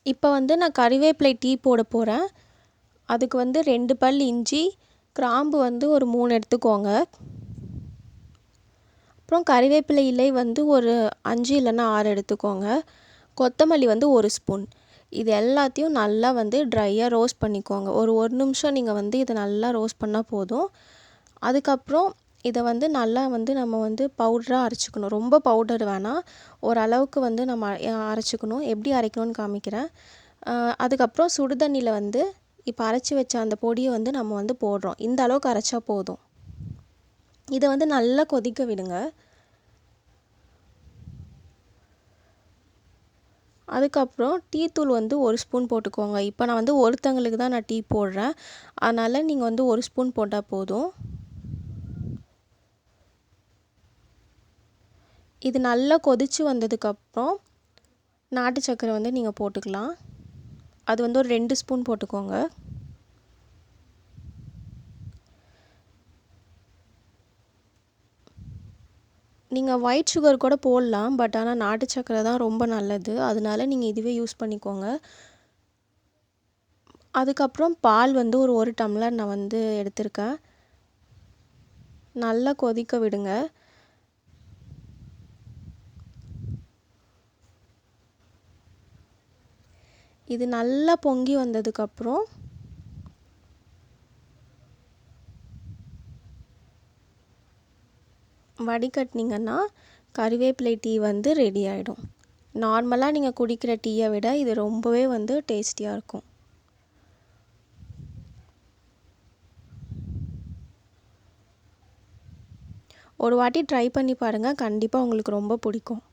இப்போ வந்து நான் கறிவேப்பிலை டீ போட போகிறேன். அதுக்கு வந்து 2 பல் இஞ்சி, கிராம்பு வந்து ஒரு 3 எடுத்துக்கோங்க. அப்புறம் கறிவேப்பிலை இலை வந்து ஒரு 5 இல்லைன்னா 6 எடுத்துக்கோங்க. கொத்தமல்லி வந்து 1 ஸ்பூன். இது எல்லாத்தையும் நல்லா வந்து ட்ரையாக ரோஸ்ட் பண்ணிக்கோங்க. ஒரு நிமிஷம் நீங்கள் வந்து இதை நல்லா ரோஸ்ட் பண்ணால் போதும். அதுக்கப்புறம் இதை வந்து நல்லா வந்து நம்ம வந்து பவுடராக அரைச்சிக்கணும். ரொம்ப பவுடர் வேணாம், ஓரளவுக்கு வந்து நம்ம அரைச்சிக்கணும். எப்படி அரைக்கணும்னு காமிக்கிறேன். அதுக்கப்புறம் சுடுதண்ணியில் வந்து இப்போ அரைச்சி வச்ச அந்த பொடியை வந்து நம்ம வந்து போடுறோம். இந்த அளவுக்கு அரைச்சா போதும். இதை வந்து நல்லா கொதிக்க விடுங்க. அதுக்கப்புறம் டீ தூள் வந்து 1 ஸ்பூன் போட்டுக்கோங்க. இப்போ நான் வந்து ஒருத்தங்களுக்கு தான் நான் டீ போடுறேன், அதனால் நீங்கள் வந்து 1 ஸ்பூன் போட்டால் போதும். இது நல்லா கொதித்து வந்ததுக்கப்புறம் நாட்டு சர்க்கரை வந்து நீங்கள் போட்டுக்கலாம். அது வந்து ஒரு 2 ஸ்பூன் போட்டுக்கோங்க. நீங்கள் ஒயிட் சுகர் கூட போடலாம், பட் ஆனால் நாட்டு சர்க்கரை தான் ரொம்ப நல்லது, அதனால நீங்கள் இதுவே யூஸ் பண்ணிக்கோங்க. அதுக்கப்புறம் பால் வந்து ஒரு டம்ளர் நான் வந்து எடுத்திருக்கேன். நல்லா கொதிக்க விடுங்க. இது நல்லா பொங்கி வந்ததுக்கப்புறம் வடிகட்டினீங்கன்னா கறிவேப்பிலை டீ வந்து ரெடி ஆகிடும். நார்மலாக நீங்கள் குடிக்கிற டீயை விட இது ரொம்பவே வந்து டேஸ்டியாக இருக்கும். ஒரு வாட்டி ட்ரை பண்ணி பாருங்கள், கண்டிப்பாக உங்களுக்கு ரொம்ப பிடிக்கும்.